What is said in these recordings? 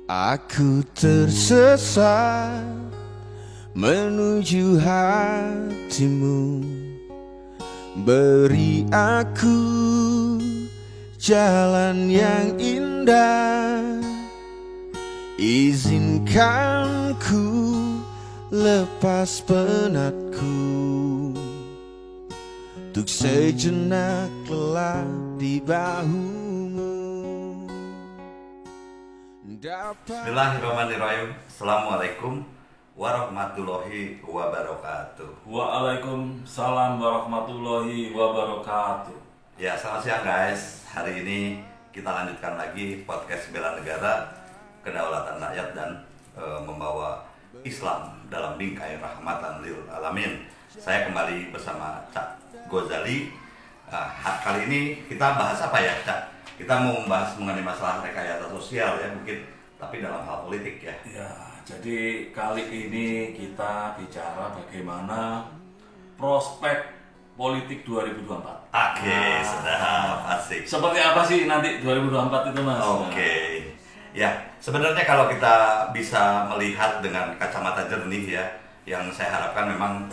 Aku tersesat menuju hatimu. Beri aku jalan yang indah. Izinkan ku lepas penatku. Untuk sejenak kelak di bahumu. Bismillahirrahmanirrahim. Assalamualaikum warahmatullahi wabarakatuh. Waalaikumsalam warahmatullahi wabarakatuh. Ya, selamat siang guys. Hari ini kita lanjutkan lagi podcast Bela Negara, Kedaulatan Rakyat dan membawa Islam dalam bingkai rahmatan lil alamin. Saya kembali bersama Cak Ghazali. Kali ini kita bahas apa ya, Cak? Kita mau membahas mengenai masalah rekayasa sosial ya mungkin, tapi dalam hal politik ya. Ya, jadi kali ini kita bicara bagaimana prospek politik 2024. Oke, sedap, asik. Seperti apa sih nanti 2024 itu, Mas? Oke. Ya, sebenarnya kalau kita bisa melihat dengan kacamata jernih ya, yang saya harapkan memang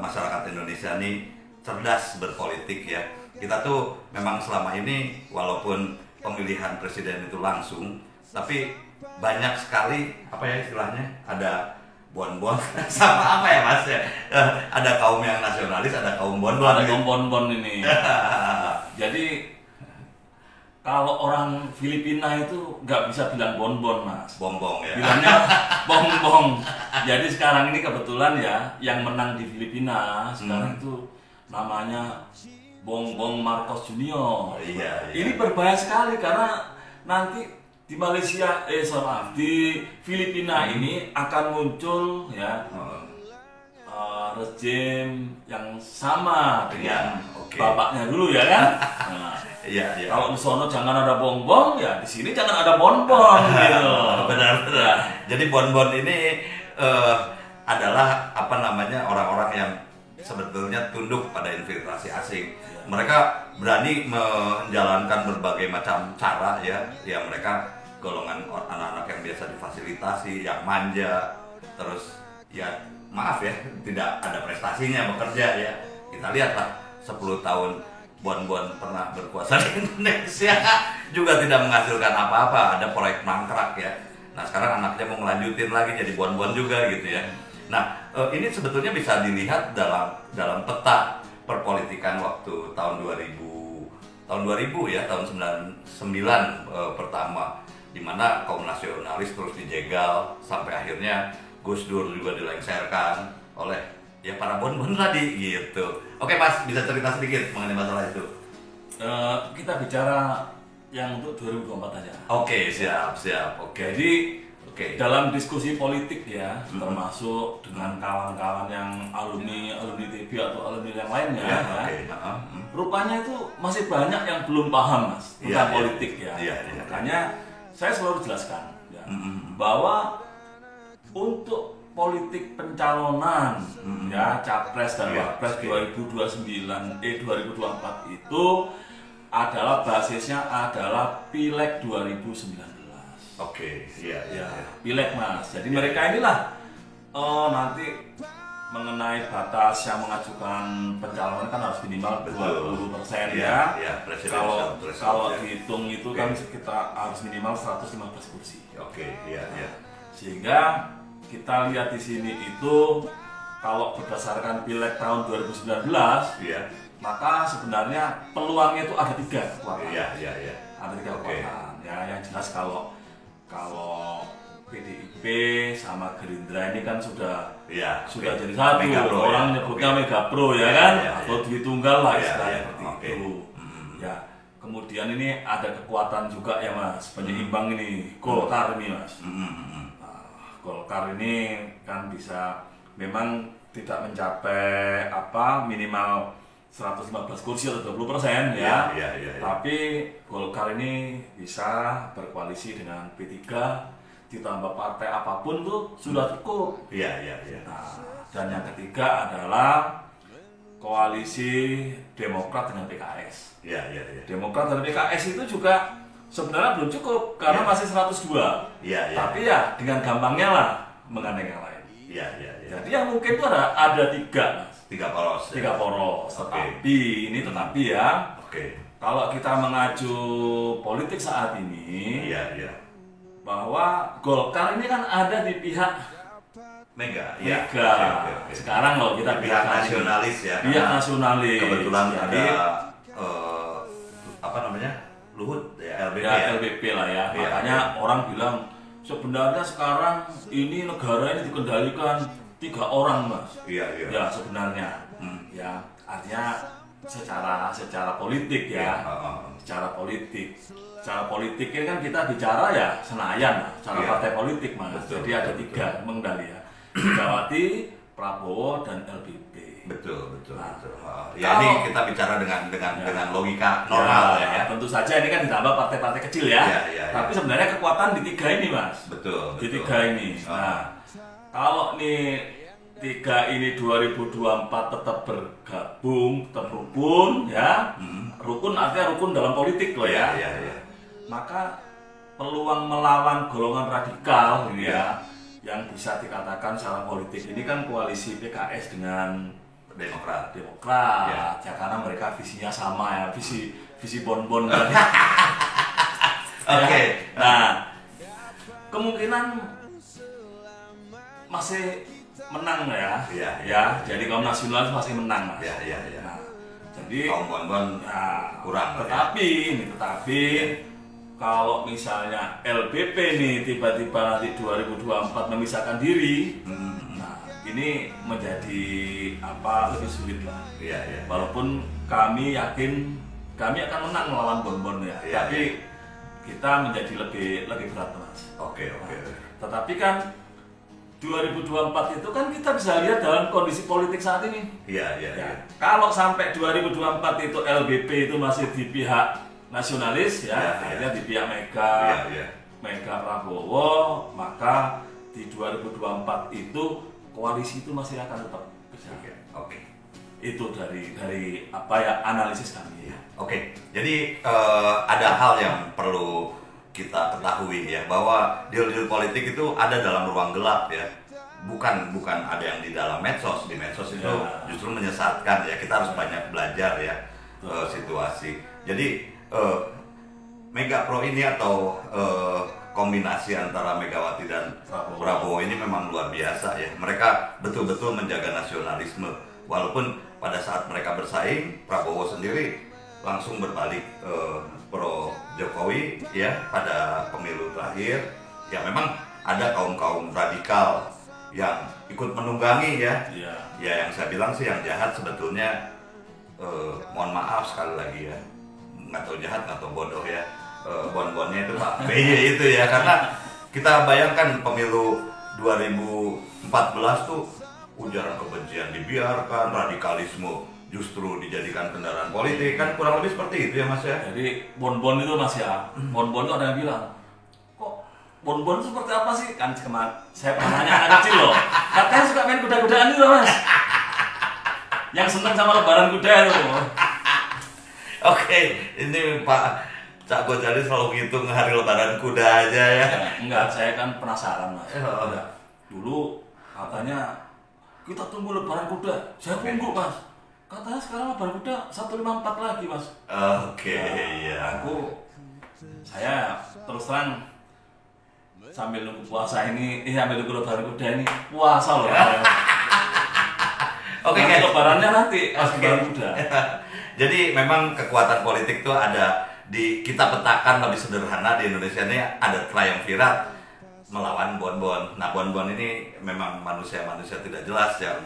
masyarakat Indonesia ini cerdas berpolitik ya. Kita tuh memang selama ini walaupun pemilihan presiden itu langsung, tapi banyak sekali apa ya istilahnya, ada bon-bon sama apa ya Mas ya, ada kaum yang nasionalis, ada kaum bon-bon. Ada kaum bon-bon ini. Jadi kalau orang Filipina itu nggak bisa bilang bon-bon, Mas. Bongbong ya. Bilangnya bong-bong. Jadi sekarang ini kebetulan ya, yang menang di Filipina sekarang itu namanya Bongbong Marcos Junior. Iya. Ini berbahaya sekali karena nanti di Malaysia, di Filipina ini akan muncul ya rezim yang sama dengan bapaknya dulu ya kan. Nah, Iya. kalau di sono jangan ada bongbong, ya di sini jangan ada bonbon gitu. Benar. Jadi bonbon ini adalah apa namanya, orang-orang yang sebetulnya tunduk pada infiltrasi asing. Mereka berani menjalankan berbagai macam cara ya. Ya mereka golongan anak-anak yang biasa difasilitasi, yang manja, terus ya maaf ya, tidak ada prestasinya bekerja ya. Kita lihatlah 10 tahun Bon-Bon pernah berkuasa di Indonesia juga tidak menghasilkan apa-apa, ada proyek mangkrak ya. Nah sekarang anaknya mau ngelanjutin lagi jadi Bon-Bon juga gitu ya. Nah ini sebetulnya bisa dilihat dalam peta perpolitikan waktu tahun 2000 ya, tahun 99 pertama, di mana kaum nasionalis terus dijegal sampai akhirnya Gus Dur juga dilengserkan oleh ya para bon-bon tadi gitu. Oke Mas, bisa cerita sedikit mengenai masalah itu? Kita bicara yang untuk 2024 aja. Oke, siap. Oke. Jadi dalam diskusi politik ya, termasuk dengan kawan-kawan yang alumni TB atau alumni yang lainnya rupanya itu masih banyak yang belum paham Mas tentang politik ya. Makanya saya selalu jelaskan ya, bahwa untuk politik pencalonan ya capres dan wapres 2024 itu adalah basisnya adalah Pileg 2019. Oke, iya. Pileg Mas. Jadi mereka inilah nanti mengenai batas yang mengajukan pencalonan kan harus minimal 20% ya. Kalau dihitung itu kan kita harus minimal 115 kursi. Oke, iya. Sehingga kita lihat di sini itu kalau berdasarkan Pileg tahun 2019 maka sebenarnya peluangnya itu ada 3 kekuatan. Iya. Ada 3 kekuatan. Ya, yang jelas kalau PDIP sama Gerindra ini kan sudah jadi satu. Orang nyebutnya Mega Pro ya kan, atau duit tunggal lah istilahnya seperti itu. Ya, kemudian ini ada kekuatan juga ya Mas, penyeimbang ini Golkar ini Mas. Golkar ini kan bisa memang tidak mencapai minimal 115 kursi atau 20% ya. Tapi Golkar ini bisa berkoalisi dengan P3 ditambah partai apapun tuh sudah cukup. Nah, dan yang ketiga adalah koalisi Demokrat dengan PKS. Iya. Demokrat dan PKS itu juga sebenarnya belum cukup karena Iya. masih 102. Iya, iya. Tapi ya dengan gampangnya lah menggandeng yang lain. Iya, iya, iya. Jadi yang mungkin itu ada 3, Mas. 3 poros. 3 poros. Oke. Tetapi ya, Oke. kalau kita mengacu politik saat ini, Iya, iya. bahwa Golkar ini kan ada di pihak Mega. Iya. Mega. Oke, oke, oke. Sekarang loh kita Pihak bicara nasionalis ya. pihak karena nasionalis. Kebetulan ada Jadi, apa namanya? Luhut ya, LBP ya, ya. LBP lah ya. Iya, Makanya iya. orang bilang sebenarnya sekarang ini negara ini dikendalikan 3 orang, Mas. Iya, iya. Ya sebenarnya, ya artinya secara politik Iya, ya, heeh. secara politik ini kan kita bicara ya Senayan, secara Iya. partai politik, Mas. Betul, Jadi ada betul, 3 mengendali ya, Megawati, Prabowo dan LBP. Betul, betul, Nah, betul. kalau- Ya ini kita bicara dengan logika normal ya. Tentu saja ini kan ditambah partai-partai kecil ya. Iya, iya, Tapi iya. sebenarnya kekuatan di 3 ini, Mas. Betul, Di betul. 3 ini. Nah, kalau nih 3 ini 2024 tetap bergabung, tetap rukun ya. Rukun artinya rukun dalam politik loh ya. Iya, iya. Maka peluang melawan golongan radikal gitu Iya. ya, yang bisa dikatakan secara politik ini kan koalisi PKS dengan Demokrat. Demokrat Iya. ya, karena mereka visinya sama ya, visi bon-bon kan. Oke. Ya. Nah, kemungkinan masih menang ya. Iya, Ya, jadi kaum nasionalis masih menang, Mas. Iya, iya, iya. Nah, jadi Kaum bon-bon ya, kurang, tetapi kalau misalnya LBP nih tiba-tiba nanti 2024 memisahkan diri, nah ini menjadi lebih sulit lah. Iya, iya. Walaupun kami yakin kami akan menang melawan bon-bon ya, Iya, tapi iya. kita menjadi lebih berat, Mas. Oke, oke. Tetapi kan 2024 itu kan kita bisa lihat dalam kondisi politik saat ini. Iya, iya, Ya, iya. kalau sampai 2024 itu LBP itu masih di pihak nasionalis ya, Iya, artinya iya. di pihak Mega, Iya, iya. Mega Prabowo, maka di 2024 itu koalisi itu masih akan tetap berjalan. Oke, oke. Itu dari apa ya analisis kami ya. Oke, jadi ada hal yang perlu kita ketahui ya, bahwa deal-deal politik itu ada dalam ruang gelap ya, bukan ada yang di dalam medsos. Di medsos itu Ya. justru menyesatkan ya, kita harus banyak belajar ya situasi. Jadi Mega Pro ini atau kombinasi antara Megawati dan Prabowo ini memang luar biasa ya. Mereka betul-betul menjaga nasionalisme, walaupun pada saat mereka bersaing, Prabowo sendiri langsung berbalik pro Jokowi ya pada pemilu terakhir. Ya memang ada kaum radikal yang ikut menunggangi ya. Iya. Ya yang saya bilang sih yang jahat sebetulnya mohon maaf sekali lagi ya, nggak tahu jahat nggak tahu bodoh ya, bon-bonnya itu Pak BY itu ya, karena kita bayangkan pemilu 2014 tuh ujaran kebencian dibiarkan, radikalisme justru dijadikan kendaraan politik, kan kurang lebih seperti itu ya Mas ya. Jadi bon-bon itu Mas ya, bon-bon itu ada yang bilang, kok bon-bon itu seperti apa sih? Kan saya pernah nanya anak kecil loh, katanya suka main kuda-kudaan itu loh Mas, yang seneng sama lebaran kuda itu. Oke, ini Pak Cak Gojali selalu ngitung hari lebaran kuda aja ya. Enggak, saya kan penasaran Mas. Oh. Enggak. Dulu katanya kita tunggu lebaran kuda, saya tunggu Mas. Katanya sekarang lebaran kuda 154 lagi Mas. Oke, iya. Saya terus terang sambil nunggu puasa ini, sambil nunggu lebaran kuda ini puasa loh. Oke, Nanti guys. lebarannya nanti pas Oke. lebaran kuda. Jadi memang kekuatan politik itu ada di kita petakan lebih sederhana di Indonesia ini, ada triumvirat melawan bon-bon. Nah bon-bon ini memang manusia-manusia tidak jelas yang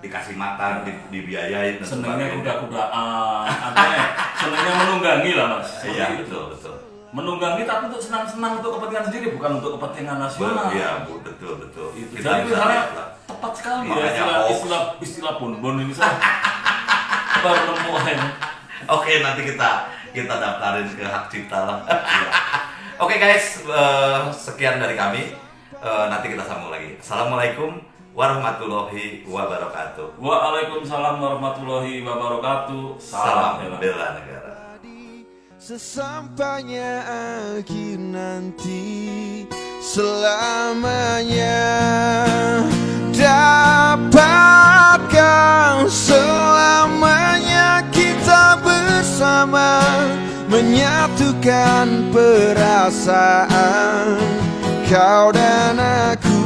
dikasih makan, dibiayain dan Senengnya sebagainya. kuda-kudaan, artinya senengnya menunggangi lah Mas. Seperti Iya itu. betul betul. Menunggangi tapi untuk senang-senang untuk kepentingan sendiri, bukan untuk kepentingan nasional. Iya Bu, betul betul. Itu. Kita Jadi bisa misalnya lihat lah. tepat sekali Makanya ya hoax. istilah bon-bon ini saya baru nemuin. Oke, nanti kita daftarin ke hak cipta lah. Oke guys, sekian dari kami. Nanti kita sambung lagi. Assalamualaikum warahmatullahi wabarakatuh. Waalaikumsalam warahmatullahi wabarakatuh. Salam bela. bela negara. sesampainya akhir nanti, selamanya. Dapatkah selamanya kita bersama, menyatukan perasaan kau dan aku?